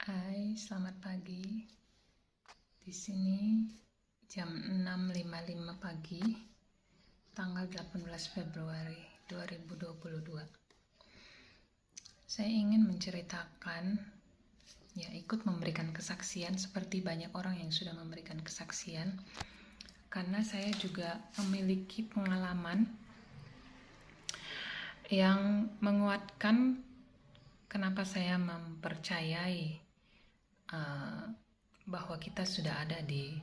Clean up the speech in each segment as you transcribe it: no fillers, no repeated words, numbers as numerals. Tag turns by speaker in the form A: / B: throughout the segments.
A: Hai, selamat pagi. Di sini jam 6.55 pagi, tanggal 18 Februari 2022. Saya ingin menceritakan, ikut memberikan kesaksian seperti banyak orang yang sudah memberikan kesaksian, karena saya juga memiliki pengalaman yang menguatkan kenapa saya mempercayai bahwa kita sudah ada di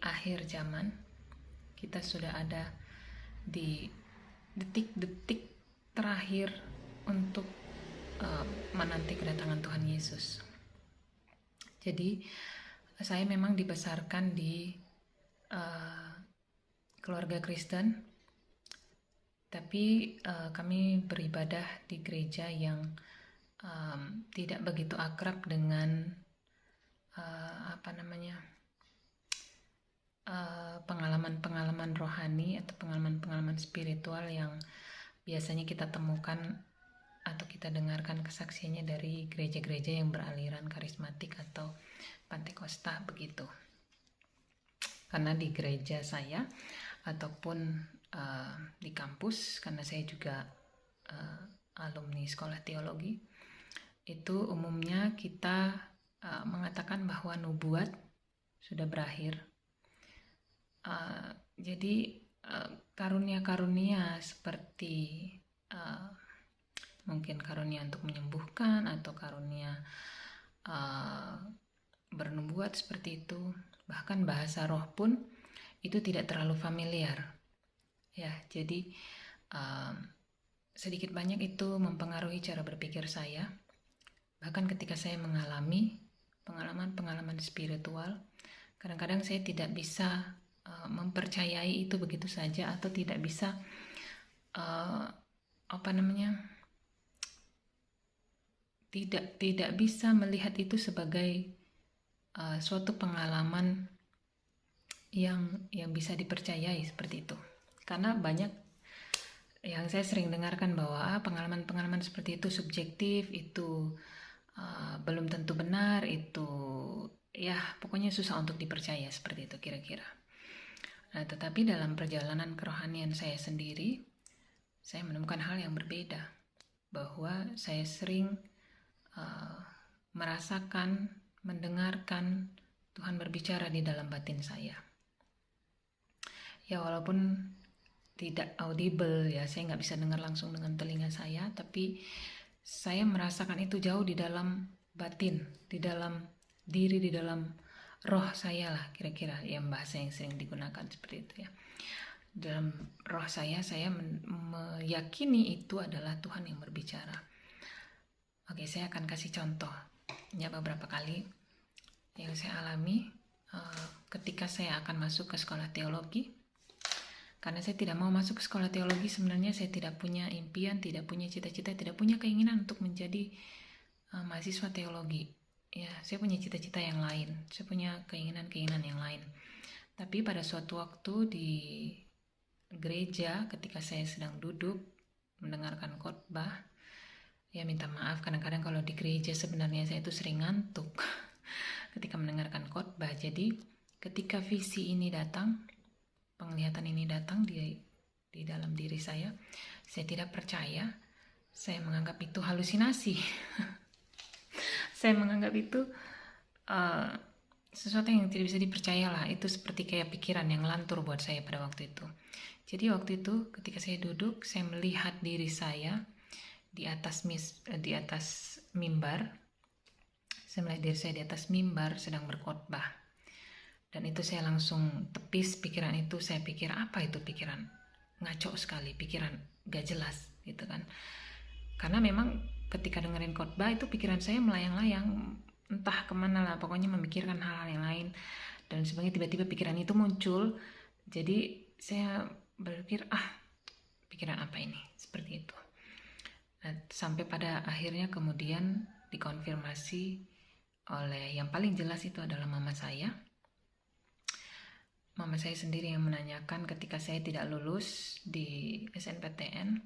A: akhir zaman. Kita sudah ada di detik-detik terakhir untuk menanti kedatangan Tuhan Yesus. Jadi saya memang dibesarkan di keluarga Kristen, tapi kami beribadah di gereja yang tidak begitu akrab dengan pengalaman-pengalaman rohani atau pengalaman-pengalaman spiritual yang biasanya kita temukan atau kita dengarkan kesaksiannya dari gereja-gereja yang beraliran karismatik atau Pantekosta begitu. Karena di gereja saya ataupun di kampus, karena saya juga alumni sekolah teologi, itu umumnya kita mengatakan bahwa nubuat sudah berakhir. Jadi karunia-karunia seperti mungkin karunia untuk menyembuhkan atau karunia bernubuat seperti itu, bahkan bahasa roh pun itu tidak terlalu familiar. Ya, jadi sedikit banyak itu mempengaruhi cara berpikir saya. Bahkan ketika saya mengalami pengalaman-pengalaman spiritual, kadang-kadang saya tidak bisa mempercayai itu begitu saja, atau tidak bisa tidak bisa melihat itu sebagai suatu pengalaman yang bisa dipercayai seperti itu. Karena banyak yang saya sering dengarkan bahwa pengalaman-pengalaman seperti itu subjektif, itu belum tentu benar, itu ya pokoknya susah untuk dipercaya seperti itu kira-kira. Nah, tetapi dalam perjalanan kerohanian saya sendiri, saya menemukan hal yang berbeda, bahwa saya sering merasakan, mendengarkan Tuhan berbicara di dalam batin saya. Ya, walaupun tidak audible, ya saya nggak bisa dengar langsung dengan telinga saya, tapi saya merasakan itu jauh di dalam batin, di dalam diri, di dalam roh saya lah kira-kira, yang bahasa yang sering digunakan seperti itu ya. Dalam roh saya meyakini itu adalah Tuhan yang berbicara. Oke, saya akan kasih contoh ya, beberapa kali yang saya alami ketika saya akan masuk ke sekolah teologi. Karena saya tidak mau masuk ke sekolah teologi, sebenarnya saya tidak punya impian, tidak punya cita-cita, tidak punya keinginan untuk menjadi mahasiswa teologi. Ya, saya punya cita-cita yang lain, saya punya keinginan-keinginan yang lain. Tapi pada suatu waktu di gereja, ketika saya sedang duduk mendengarkan khotbah, ya minta maaf, kadang-kadang kalau di gereja sebenarnya saya itu sering ngantuk ketika mendengarkan khotbah. Jadi ketika visi ini datang, penglihatan ini datang di dalam diri saya tidak percaya, saya menganggap itu halusinasi. Saya menganggap itu sesuatu yang tidak bisa dipercaya lah. Itu seperti kayak pikiran yang lantur buat saya pada waktu itu. Jadi waktu itu ketika saya duduk, saya melihat diri saya di atas mimbar. Saya melihat diri saya di atas mimbar sedang berkhotbah. Dan itu saya langsung tepis pikiran itu. Saya pikir, apa itu pikiran? Ngaco sekali, pikiran gak jelas gitu kan. Karena memang ketika dengerin khotbah itu pikiran saya melayang-layang, entah kemana lah, pokoknya memikirkan hal-hal yang lain. Dan sebenarnya tiba-tiba pikiran itu muncul. Jadi saya berpikir, pikiran apa ini? Seperti itu. Nah, sampai pada akhirnya kemudian dikonfirmasi oleh yang paling jelas itu adalah mama saya. Mama saya sendiri yang menanyakan ketika saya tidak lulus di SNPTN,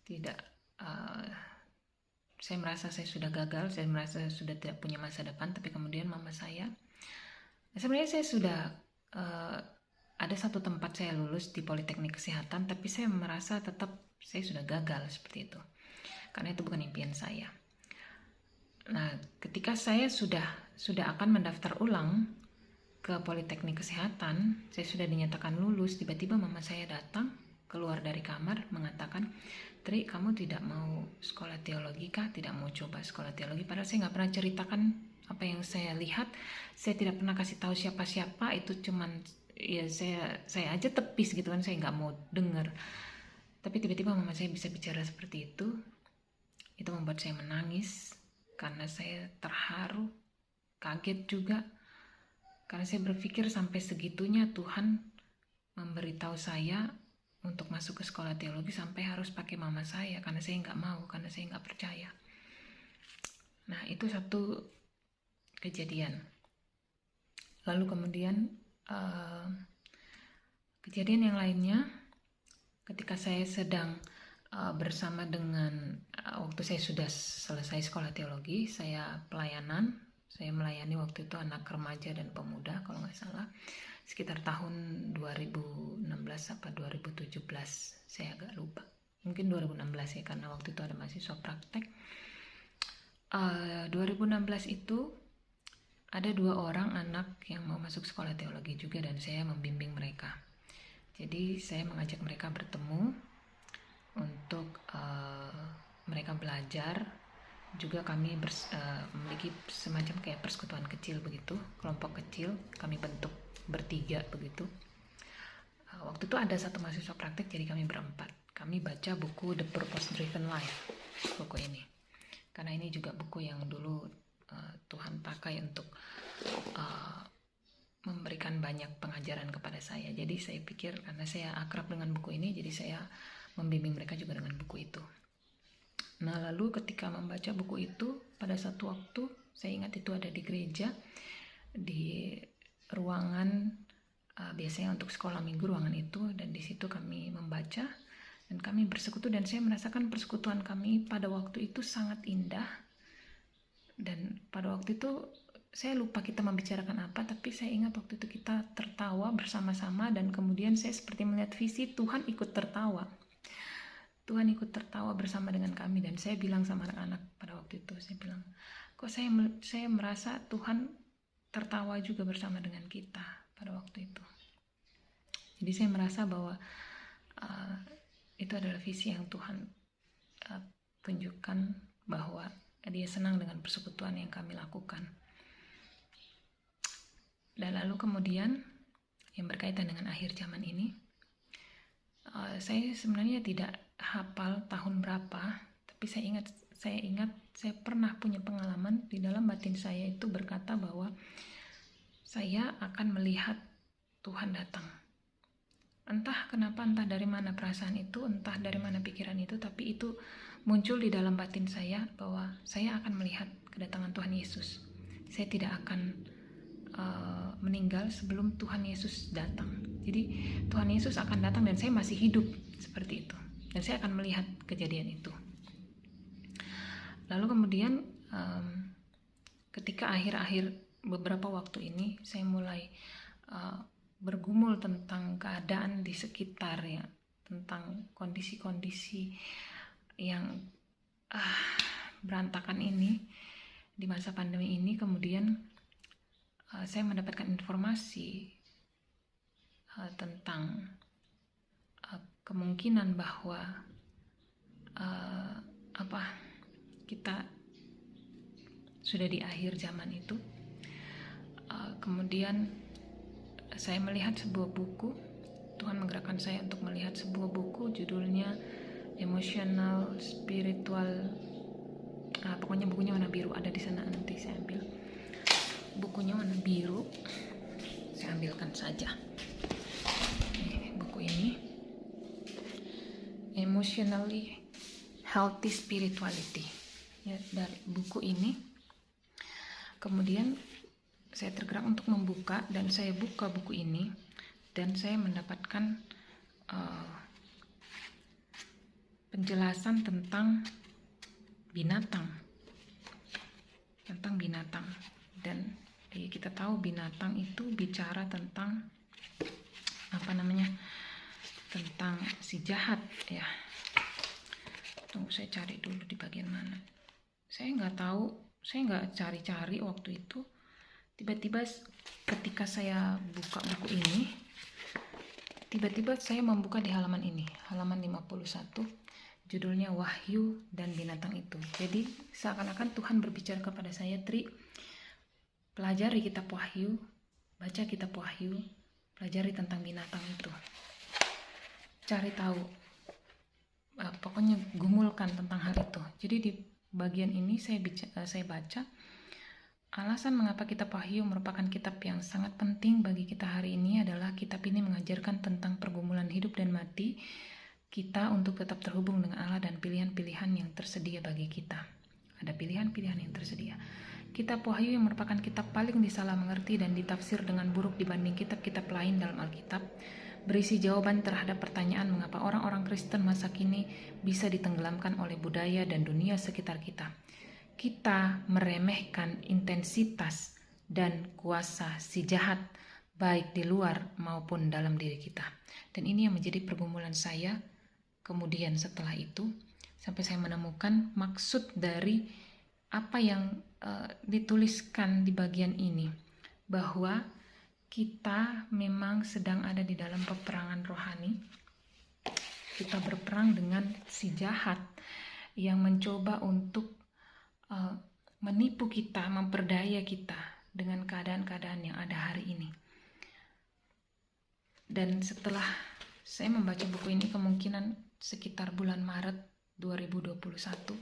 A: tidak saya merasa saya sudah gagal, saya merasa sudah tidak punya masa depan. Tapi kemudian mama saya, sebenarnya saya sudah ada satu tempat saya lulus di Politeknik Kesehatan, tapi saya merasa tetap saya sudah gagal seperti itu, karena itu bukan impian saya. Nah, ketika saya sudah akan mendaftar ulang ke Politeknik Kesehatan, saya sudah dinyatakan lulus, tiba-tiba mama saya datang keluar dari kamar mengatakan, "Tri, kamu tidak mau sekolah teologi kah? Tidak mau coba sekolah teologi?" Padahal saya nggak pernah ceritakan apa yang saya lihat, saya tidak pernah kasih tahu siapa-siapa, itu cuman ya saya aja tepis gitu kan, saya nggak mau dengar. Tapi tiba-tiba mama saya bisa bicara seperti itu membuat saya menangis karena saya terharu, kaget juga. Karena saya berpikir sampai segitunya Tuhan memberitahu saya untuk masuk ke sekolah teologi sampai harus pakai mama saya, karena saya nggak mau, karena saya nggak percaya. Nah, itu satu kejadian. Lalu kemudian kejadian yang lainnya, ketika saya sedang bersama dengan waktu saya sudah selesai sekolah teologi, saya pelayanan. Saya melayani waktu itu anak remaja dan pemuda kalau nggak salah, sekitar tahun 2016 apa 2017, saya agak lupa, mungkin 2016 ya, karena waktu itu ada mahasiswa praktek. 2016 itu ada 2 orang anak yang mau masuk sekolah teologi juga, dan saya membimbing mereka. Jadi saya mengajak mereka bertemu untuk mereka belajar. Juga kami memiliki semacam kayak persekutuan kecil begitu, kelompok kecil kami bentuk bertiga begitu. Waktu itu ada satu mahasiswa praktek, jadi kami berempat. Kami baca buku The Purpose Driven Life, buku ini, karena ini juga buku yang dulu Tuhan pakai untuk memberikan banyak pengajaran kepada saya. Jadi saya pikir karena saya akrab dengan buku ini, jadi saya membimbing mereka juga dengan buku itu. Nah, lalu ketika membaca buku itu, pada satu waktu, saya ingat itu ada di gereja, di ruangan biasanya untuk sekolah minggu, ruangan itu, dan di situ kami membaca dan kami bersekutu, dan saya merasakan persekutuan kami pada waktu itu sangat indah. Dan pada waktu itu saya lupa kita membicarakan apa, tapi saya ingat waktu itu kita tertawa bersama-sama, dan kemudian saya seperti melihat visi Tuhan ikut tertawa. Tuhan ikut tertawa bersama dengan kami, dan saya bilang sama anak-anak pada waktu itu, saya bilang, kok saya merasa Tuhan tertawa juga bersama dengan kita pada waktu itu. Jadi saya merasa bahwa itu adalah visi yang Tuhan tunjukkan, bahwa Dia senang dengan persekutuan yang kami lakukan. Dan lalu kemudian yang berkaitan dengan akhir zaman ini, saya sebenarnya tidak hafal tahun berapa, tapi saya ingat saya pernah punya pengalaman di dalam batin saya itu berkata bahwa saya akan melihat Tuhan datang. Entah kenapa, entah dari mana perasaan itu, entah dari mana pikiran itu, tapi itu muncul di dalam batin saya bahwa saya akan melihat kedatangan Tuhan Yesus. Saya tidak akan meninggal sebelum Tuhan Yesus datang. Jadi Tuhan Yesus akan datang dan saya masih hidup seperti itu, dan saya akan melihat kejadian itu. Lalu kemudian ketika akhir-akhir beberapa waktu ini saya mulai bergumul tentang keadaan di sekitar ya, tentang kondisi-kondisi yang berantakan ini di masa pandemi ini. Kemudian saya mendapatkan informasi tentang kemungkinan bahwa kita sudah di akhir zaman itu. Kemudian saya melihat sebuah buku, Tuhan menggerakkan saya untuk melihat sebuah buku, judulnya Emotional Spiritual, pokoknya bukunya warna biru, ada di sana, nanti saya ambil. Bukunya warna biru, saya ambilkan saja. Buku ini, Emotionally Healthy Spirituality, ya, dari buku ini. Kemudian saya tergerak untuk membuka, dan saya buka buku ini, dan saya mendapatkan penjelasan tentang binatang, dan kita tahu binatang itu bicara tentang tentang si jahat ya. Tunggu, saya cari dulu di bagian mana. Saya nggak cari-cari waktu itu. Tiba-tiba ketika saya buka buku ini, tiba-tiba saya membuka di halaman ini, halaman 51, judulnya Wahyu dan Binatang Itu. Jadi seakan-akan Tuhan berbicara kepada saya, Tri, pelajari kitab Wahyu, baca kitab Wahyu, pelajari tentang binatang itu, cari tahu, pokoknya gumulkan tentang hal itu. Jadi di bagian ini saya baca alasan mengapa kitab Wahyu merupakan kitab yang sangat penting bagi kita hari ini adalah kitab ini mengajarkan tentang pergumulan hidup dan mati kita untuk tetap terhubung dengan Allah dan pilihan-pilihan yang tersedia bagi kita. Ada pilihan-pilihan yang tersedia. Kitab Wahyu yang merupakan kitab paling disalah mengerti dan ditafsir dengan buruk dibanding kitab-kitab lain dalam Alkitab, berisi jawaban terhadap pertanyaan mengapa orang-orang Kristen masa kini bisa ditenggelamkan oleh budaya dan dunia sekitar kita. Kita meremehkan intensitas dan kuasa si jahat baik di luar maupun dalam diri kita. Dan ini yang menjadi pergumulan saya kemudian setelah itu, sampai saya menemukan maksud dari apa yang dituliskan di bagian ini, bahwa kita memang sedang ada di dalam peperangan rohani. Kita berperang dengan si jahat yang mencoba untuk menipu kita, memperdaya kita dengan keadaan-keadaan yang ada hari ini. Dan setelah saya membaca buku ini kemungkinan sekitar bulan Maret 2021,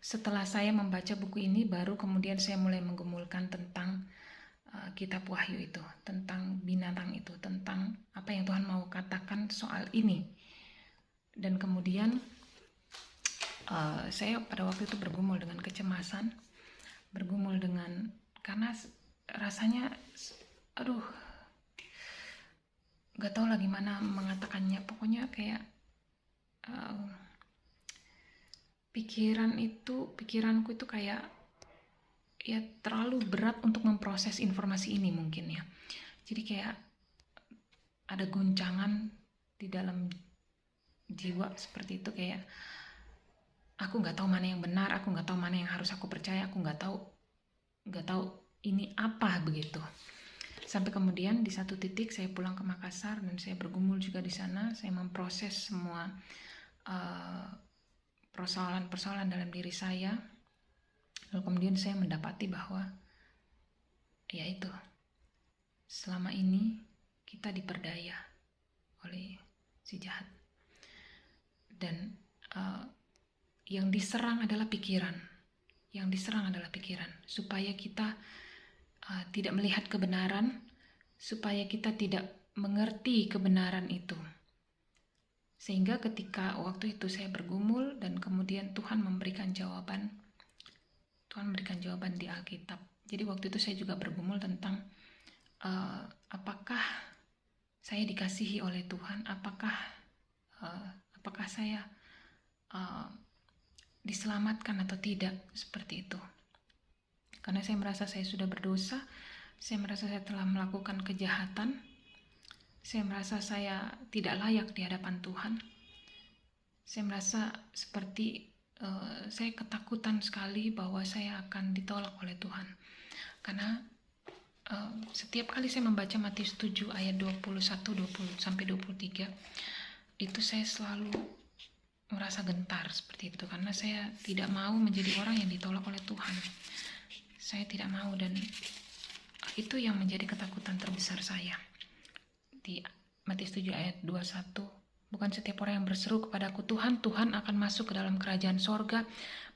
A: setelah saya membaca buku ini baru kemudian saya mulai menggumulkan tentang kitab Wahyu itu, tentang binatang itu, tentang apa yang Tuhan mau katakan soal ini. Dan kemudian saya pada waktu itu bergumul dengan kecemasan, karena rasanya gak tahu lagi mana mengatakannya, pokoknya kayak pikiranku itu kayak ya terlalu berat untuk memproses informasi ini mungkin ya. Jadi kayak ada goncangan di dalam jiwa seperti itu, kayak aku nggak tahu mana yang benar, aku nggak tahu mana yang harus aku percaya, aku nggak tahu ini apa begitu. Sampai kemudian di satu titik saya pulang ke Makassar dan saya bergumul juga di sana. Saya memproses semua persoalan-persoalan dalam diri saya. Lalu kemudian saya mendapati bahwa ya itu, selama ini kita diperdaya oleh si jahat. Dan yang diserang adalah pikiran. Supaya kita tidak melihat kebenaran, supaya kita tidak mengerti kebenaran itu. Sehingga ketika waktu itu saya bergumul dan kemudian Tuhan memberikan jawaban di Alkitab. Jadi waktu itu saya juga bergumul tentang apakah saya dikasihi oleh Tuhan, apakah saya diselamatkan atau tidak, seperti itu. Karena saya merasa saya sudah berdosa, saya merasa saya telah melakukan kejahatan, saya merasa saya tidak layak di hadapan Tuhan. Saya merasa seperti saya ketakutan sekali bahwa saya akan ditolak oleh Tuhan. Karena setiap kali saya membaca Matius 7 ayat 21-23, itu saya selalu merasa gentar seperti itu, karena saya tidak mau menjadi orang yang ditolak oleh Tuhan. Saya tidak mau, dan itu yang menjadi ketakutan terbesar saya. Di Matius 7 ayat 21, bukan setiap orang yang berseru kepadaku, Tuhan, Tuhan, akan masuk ke dalam kerajaan sorga,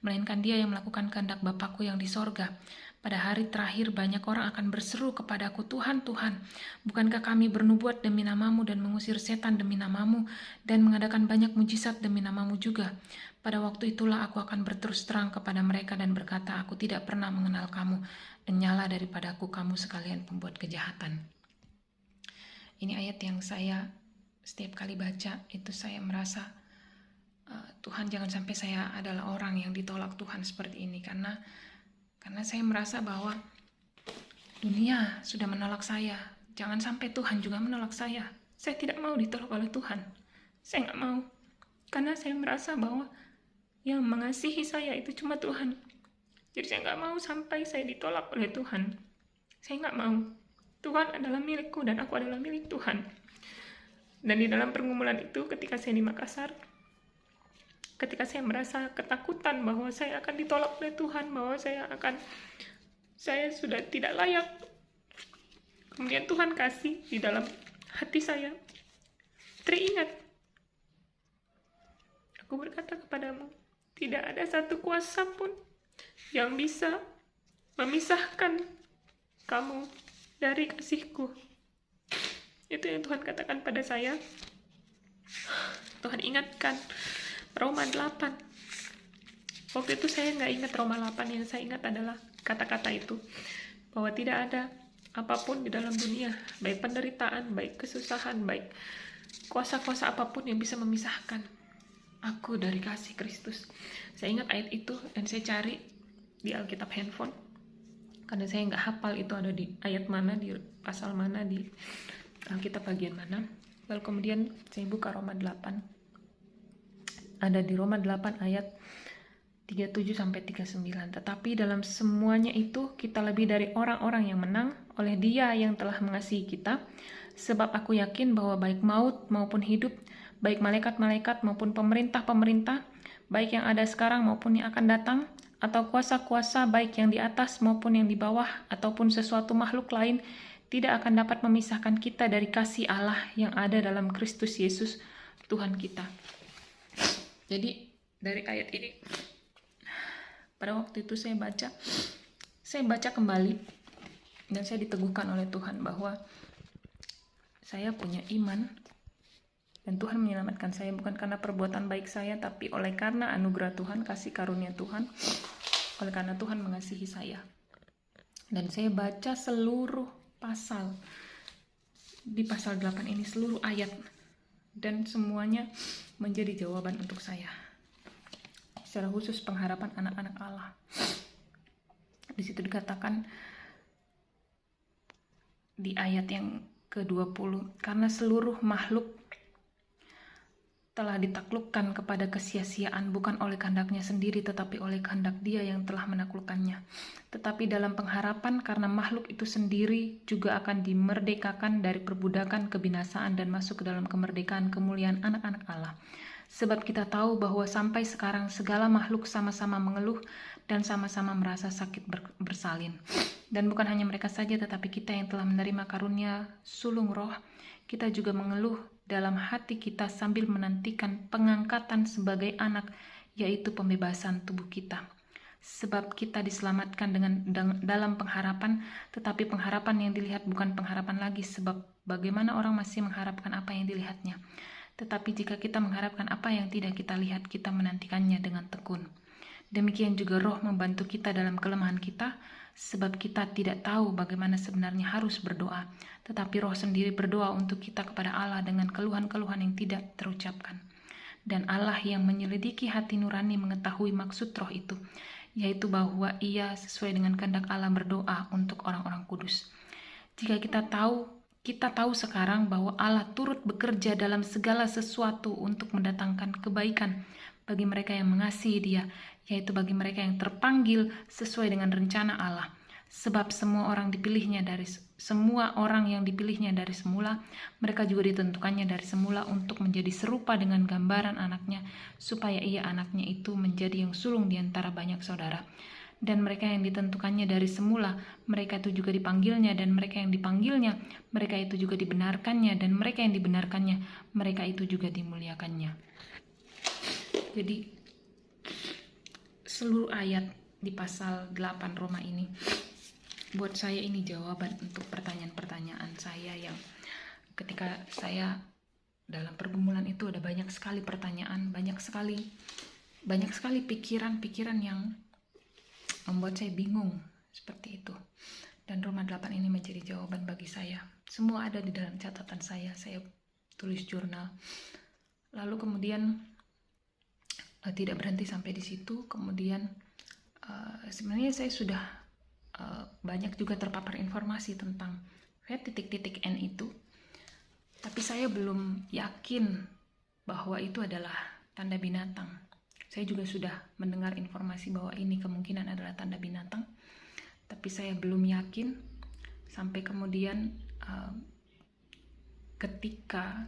A: melainkan dia yang melakukan kehendak Bapakku yang di sorga. Pada hari terakhir banyak orang akan berseru kepadaku, Tuhan, Tuhan, bukankah kami bernubuat demi namamu dan mengusir setan demi namamu dan mengadakan banyak mujizat demi namamu juga? Pada waktu itulah aku akan berterus terang kepada mereka dan berkata, aku tidak pernah mengenal kamu, enyahlah daripadaku kamu sekalian pembuat kejahatan. Ini ayat yang saya setiap kali baca itu saya merasa Tuhan, jangan sampai saya adalah orang yang ditolak Tuhan seperti ini, karena saya merasa bahwa dunia sudah menolak saya. Jangan sampai Tuhan juga menolak saya. Saya tidak mau ditolak oleh Tuhan. Saya nggak mau, karena saya merasa bahwa yang mengasihi saya itu cuma Tuhan. Jadi saya nggak mau sampai saya ditolak oleh Tuhan. Saya nggak mau. Tuhan adalah milikku dan aku adalah milik Tuhan. Dan di dalam pergumulan itu, ketika saya di Makassar, ketika saya merasa ketakutan bahwa saya akan ditolak oleh Tuhan, bahwa saya sudah tidak layak, kemudian Tuhan kasih di dalam hati saya, teringat, aku berkata kepadamu, tidak ada satu kuasa pun yang bisa memisahkan kamu dari kasihku. Itu yang Tuhan katakan pada saya. Tuhan ingatkan Roma 8. Waktu itu saya nggak ingat Roma 8, yang saya ingat adalah kata-kata itu, bahwa tidak ada apapun di dalam dunia, baik penderitaan, baik kesusahan, baik kuasa-kuasa apapun yang bisa memisahkan aku dari kasih Kristus. Saya ingat ayat itu dan saya cari di Alkitab handphone, karena saya nggak hafal itu ada di ayat mana, di pasal mana, di Alkitab bagian mana. Lalu kemudian saya buka Roma 8. Ada di Roma 8 ayat 37-39. Tetapi dalam semuanya itu kita lebih dari orang-orang yang menang oleh Dia yang telah mengasihi kita. Sebab aku yakin bahwa baik maut maupun hidup, baik malaikat-malaikat maupun pemerintah-pemerintah, baik yang ada sekarang maupun yang akan datang, atau kuasa-kuasa baik yang di atas maupun yang di bawah, ataupun sesuatu makhluk lain, tidak akan dapat memisahkan kita dari kasih Allah yang ada dalam Kristus Yesus Tuhan kita. Jadi dari ayat ini, pada waktu itu saya baca kembali, dan saya diteguhkan oleh Tuhan bahwa saya punya iman, dan Tuhan menyelamatkan saya bukan karena perbuatan baik saya, tapi oleh karena anugerah Tuhan, kasih karunia Tuhan, oleh karena Tuhan mengasihi saya. Dan saya baca seluruh pasal, di pasal 8 ini, seluruh ayat, dan semuanya menjadi jawaban untuk saya. Secara khusus pengharapan anak-anak Allah. Di situ dikatakan di ayat yang ke-20, karena seluruh makhluk telah ditaklukkan kepada kesia-siaan, bukan oleh kehendaknya sendiri, tetapi oleh kehendak Dia yang telah menaklukkannya. Tetapi dalam pengharapan, karena makhluk itu sendiri juga akan dimerdekakan dari perbudakan kebinasaan dan masuk ke dalam kemerdekaan kemuliaan anak-anak Allah. Sebab kita tahu bahwa sampai sekarang segala makhluk sama-sama mengeluh dan sama-sama merasa sakit bersalin. Dan bukan hanya mereka saja, tetapi kita yang telah menerima karunia sulung roh, kita juga mengeluh dalam hati kita sambil menantikan pengangkatan sebagai anak, yaitu pembebasan tubuh kita. Sebab kita diselamatkan dalam pengharapan, tetapi pengharapan yang dilihat bukan pengharapan lagi, sebab bagaimana orang masih mengharapkan apa yang dilihatnya. Tetapi jika kita mengharapkan apa yang tidak kita lihat, kita menantikannya dengan tekun. Demikian juga Roh membantu kita dalam kelemahan kita, sebab kita tidak tahu bagaimana sebenarnya harus berdoa, tetapi Roh sendiri berdoa untuk kita kepada Allah dengan keluhan-keluhan yang tidak terucapkan. Dan Allah yang menyelidiki hati nurani mengetahui maksud Roh itu, yaitu bahwa Ia sesuai dengan kehendak Allah berdoa untuk orang-orang kudus. Jika kita tahu sekarang bahwa Allah turut bekerja dalam segala sesuatu untuk mendatangkan kebaikan bagi mereka yang mengasihi Dia, yaitu bagi mereka yang terpanggil sesuai dengan rencana Allah. Sebab semua orang yang dipilihnya dari semula, mereka juga ditentukannya dari semula untuk menjadi serupa dengan gambaran anaknya, supaya ia anaknya itu menjadi yang sulung di antara banyak saudara. Dan mereka yang ditentukannya dari semula, mereka itu juga dipanggilnya, dan mereka yang dipanggilnya, mereka itu juga dibenarkannya, dan mereka yang dibenarkannya, mereka itu juga dimuliakannya. Jadi seluruh ayat di pasal 8 Roma ini, buat saya ini jawaban untuk pertanyaan-pertanyaan saya yang ketika saya dalam pergumulan itu ada banyak sekali pertanyaan, banyak sekali pikiran-pikiran yang membuat saya bingung seperti itu. Dan Roma 8 ini menjadi jawaban bagi saya. Semua ada di dalam catatan saya tulis jurnal. Lalu kemudian tidak berhenti sampai di situ. Kemudian sebenarnya saya sudah banyak juga terpapar informasi tentang titik-titik N itu, tapi saya belum yakin bahwa itu adalah tanda binatang. Saya juga sudah mendengar informasi bahwa ini kemungkinan adalah tanda binatang, tapi saya belum yakin sampai kemudian ketika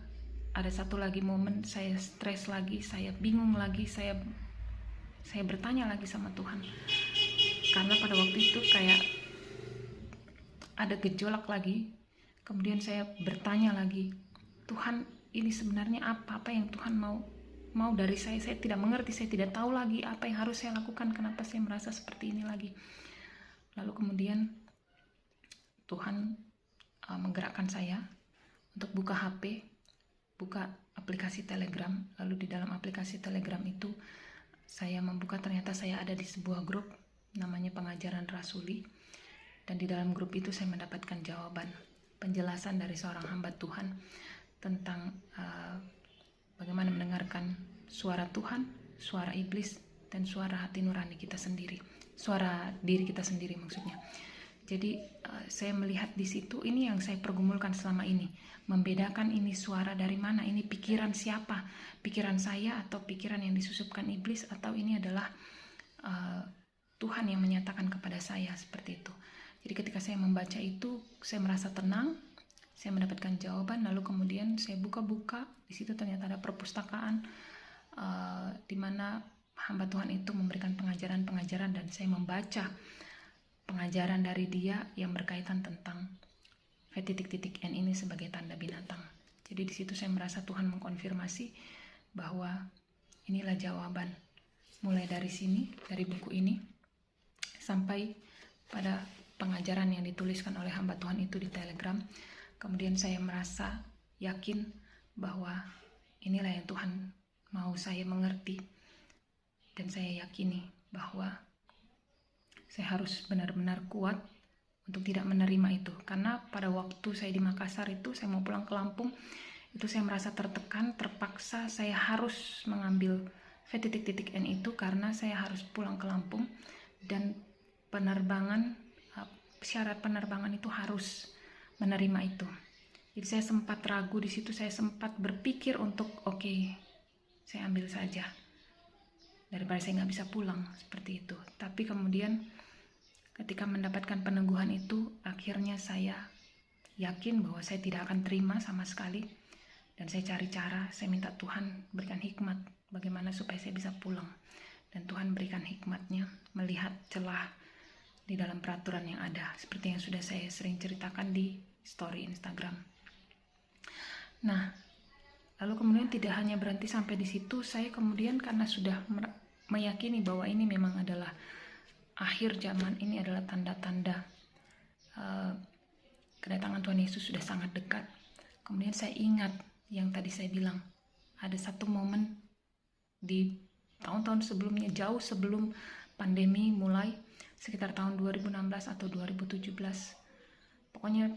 A: ada satu lagi momen saya stres lagi, saya bingung lagi, saya bertanya lagi sama Tuhan, karena pada waktu itu kayak ada gejolak lagi. Kemudian saya bertanya lagi, Tuhan, ini sebenarnya apa yang Tuhan mau dari saya tidak mengerti, saya tidak tahu lagi apa yang harus saya lakukan, kenapa saya merasa seperti ini lagi. Lalu kemudian Tuhan menggerakkan saya untuk buka HP, buka aplikasi Telegram. Lalu di dalam aplikasi Telegram itu saya membuka, ternyata saya ada di sebuah grup namanya Pengajaran Rasuli, dan di dalam grup itu saya mendapatkan jawaban, penjelasan dari seorang hamba Tuhan tentang bagaimana mendengarkan suara Tuhan, suara iblis, dan suara hati nurani kita sendiri, suara diri kita sendiri maksudnya. Jadi saya melihat di situ, ini yang saya pergumulkan selama ini, membedakan ini suara dari mana, ini pikiran siapa, pikiran saya atau pikiran yang disusupkan iblis, atau ini adalah Tuhan yang menyatakan kepada saya, seperti itu. Jadi ketika saya membaca itu, saya merasa tenang, saya mendapatkan jawaban. Lalu kemudian saya buka-buka, di situ ternyata ada perpustakaan di mana hamba Tuhan itu memberikan pengajaran-pengajaran, dan saya membaca pengajaran dari dia yang berkaitan tentang titik-titik N ini sebagai tanda binatang. Jadi di situ saya merasa Tuhan mengkonfirmasi bahwa inilah jawaban. Mulai dari sini, dari buku ini, sampai pada pengajaran yang dituliskan oleh hamba Tuhan itu di Telegram. Kemudian saya merasa yakin bahwa inilah yang Tuhan mau saya mengerti, dan saya yakini bahwa saya harus benar-benar kuat untuk tidak menerima itu. Karena pada waktu saya di Makassar itu, saya mau pulang ke Lampung, itu saya merasa tertekan, terpaksa saya harus mengambil titik-titik N itu karena saya harus pulang ke Lampung, dan syarat penerbangan itu harus menerima itu. Jadi saya sempat ragu di situ, saya sempat berpikir untuk oke, saya ambil saja daripada saya nggak bisa pulang, seperti itu. Tapi kemudian ketika mendapatkan peneguhan itu, akhirnya saya yakin bahwa saya tidak akan terima sama sekali, dan saya cari cara, saya minta Tuhan berikan hikmat bagaimana supaya saya bisa pulang, dan Tuhan berikan hikmatnya melihat celah di dalam peraturan yang ada, seperti yang sudah saya sering ceritakan di story Instagram. Nah, lalu kemudian tidak hanya berhenti sampai di situ, saya kemudian karena sudah meyakini bahwa ini memang adalah akhir zaman, ini adalah tanda-tanda kedatangan Tuhan Yesus sudah sangat dekat. Kemudian saya ingat yang tadi saya bilang, ada satu momen di tahun-tahun sebelumnya, jauh sebelum pandemi mulai, sekitar tahun 2016 atau 2017. Pokoknya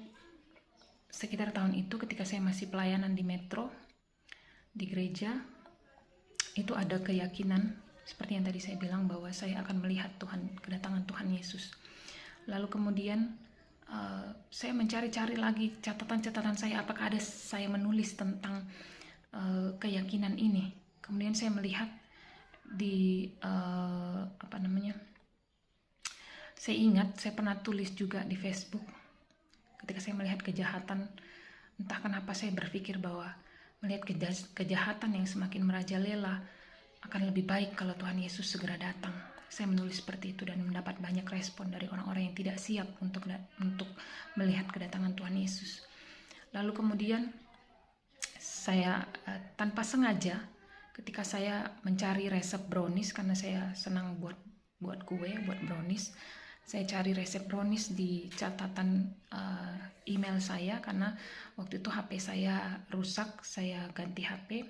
A: sekitar tahun itu ketika saya masih pelayanan di Metro, di gereja, itu ada keyakinan seperti yang tadi saya bilang bahwa saya akan melihat kedatangan Tuhan Yesus. Lalu kemudian saya mencari-cari lagi catatan-catatan saya, apakah ada saya menulis tentang keyakinan ini. Kemudian saya melihat di saya ingat saya pernah tulis juga di Facebook ketika saya melihat kejahatan. Entah kenapa saya berpikir bahwa melihat kejahatan yang semakin merajalela, akan lebih baik kalau Tuhan Yesus segera datang. Saya menulis seperti itu dan mendapat banyak respon dari orang-orang yang tidak siap untuk melihat kedatangan Tuhan Yesus. Lalu kemudian saya tanpa sengaja, ketika saya mencari resep brownies, karena saya senang buat kue, buat brownies, saya cari resep brownies di catatan email saya, karena waktu itu HP saya rusak, saya ganti HP.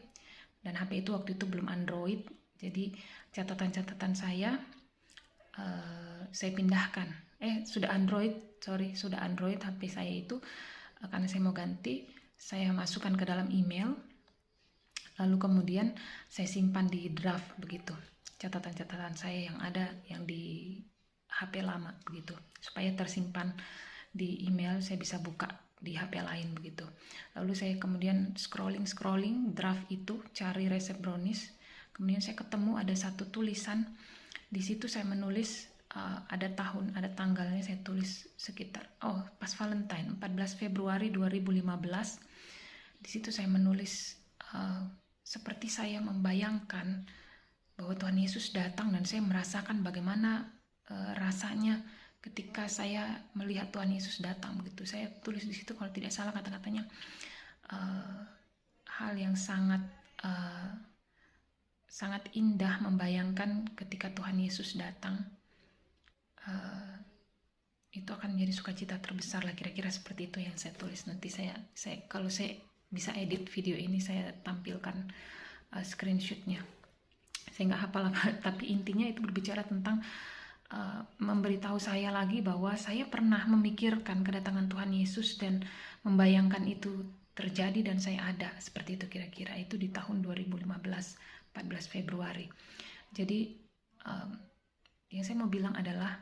A: Dan HP itu waktu itu belum Android, jadi catatan-catatan saya pindahkan. Sudah Android HP saya itu, karena saya mau ganti, saya masukkan ke dalam email. Lalu kemudian saya simpan di draft begitu, catatan-catatan saya yang ada yang di HP lama begitu, supaya tersimpan di email, saya bisa buka di HP lain begitu. Lalu saya kemudian scrolling draft itu, cari resep brownies. Kemudian saya ketemu ada satu tulisan di situ, saya menulis ada tahun, ada tanggalnya, saya tulis sekitar pas Valentine 14 Februari 2015. Di situ saya menulis seperti saya membayangkan bahwa Tuhan Yesus datang, dan saya merasakan bagaimana rasanya ketika saya melihat Tuhan Yesus datang begitu. Saya tulis di situ, kalau tidak salah kata-katanya hal yang sangat indah membayangkan ketika Tuhan Yesus datang. Itu akan menjadi sukacita terbesar lah, kira-kira seperti itu yang saya tulis. Nanti saya kalau saya bisa edit video ini, saya tampilkan screenshotnya. Saya nggak hafal apa, tapi intinya itu berbicara tentang memberitahu saya lagi bahwa saya pernah memikirkan kedatangan Tuhan Yesus dan membayangkan itu terjadi, dan saya ada seperti itu. Kira-kira itu di tahun 2015 14 Februari. Jadi yang saya mau bilang adalah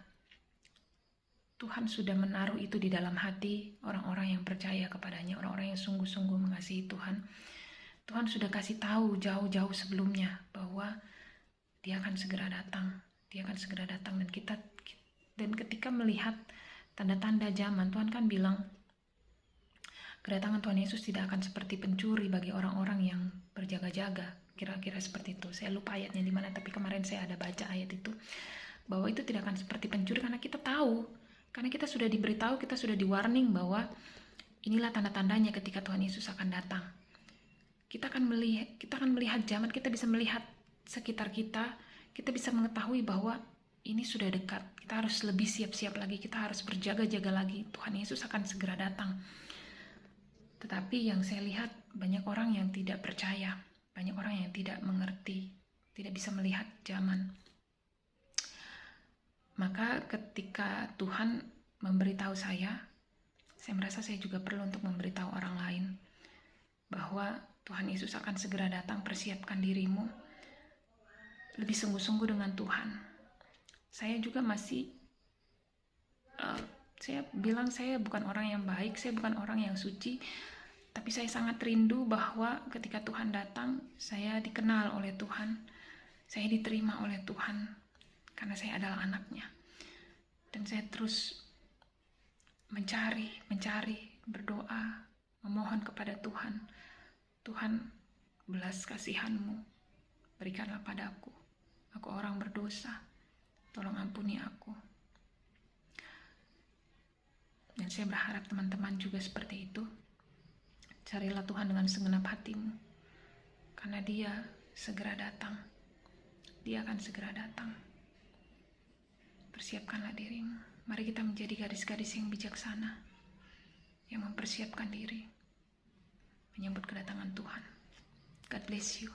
A: Tuhan sudah menaruh itu di dalam hati orang-orang yang percaya kepadanya, orang-orang yang sungguh-sungguh mengasihi Tuhan. Tuhan sudah kasih tahu jauh-jauh sebelumnya bahwa Dia akan segera datang. Dia akan segera datang, dan ketika melihat tanda-tanda zaman, Tuhan kan bilang kedatangan Tuhan Yesus tidak akan seperti pencuri bagi orang-orang yang berjaga-jaga. Kira-kira seperti itu. Saya lupa ayatnya di mana, tapi kemarin saya ada baca ayat itu, bahwa itu tidak akan seperti pencuri, karena kita tahu, karena kita sudah diberitahu, kita sudah di-warning bahwa inilah tanda-tandanya ketika Tuhan Yesus akan datang. Kita akan melihat zaman, kita bisa melihat sekitar kita bisa mengetahui bahwa ini sudah dekat. Kita harus lebih siap-siap lagi, kita harus berjaga-jaga lagi. Tuhan Yesus akan segera datang. Tetapi yang saya lihat, banyak orang yang tidak percaya, banyak orang yang tidak mengerti, tidak bisa melihat zaman. Maka ketika Tuhan memberitahu saya merasa saya juga perlu untuk memberitahu orang lain bahwa Tuhan Yesus akan segera datang. Persiapkan dirimu lebih sungguh-sungguh dengan Tuhan. Saya juga masih saya bilang saya bukan orang yang baik, saya bukan orang yang suci, tapi saya sangat rindu bahwa ketika Tuhan datang, saya dikenal oleh Tuhan, saya diterima oleh Tuhan, karena saya adalah anaknya. Dan saya terus mencari, berdoa, memohon kepada Tuhan. Tuhan, belas kasihan-Mu berikanlah padaku. Aku orang berdosa, tolong ampuni aku. Dan saya berharap teman-teman juga seperti itu. Carilah Tuhan dengan segenap hatimu, karena Dia segera datang. Dia akan segera datang. Persiapkanlah dirimu. Mari kita menjadi gadis-gadis yang bijaksana, yang mempersiapkan diri menyambut kedatangan Tuhan. God bless you.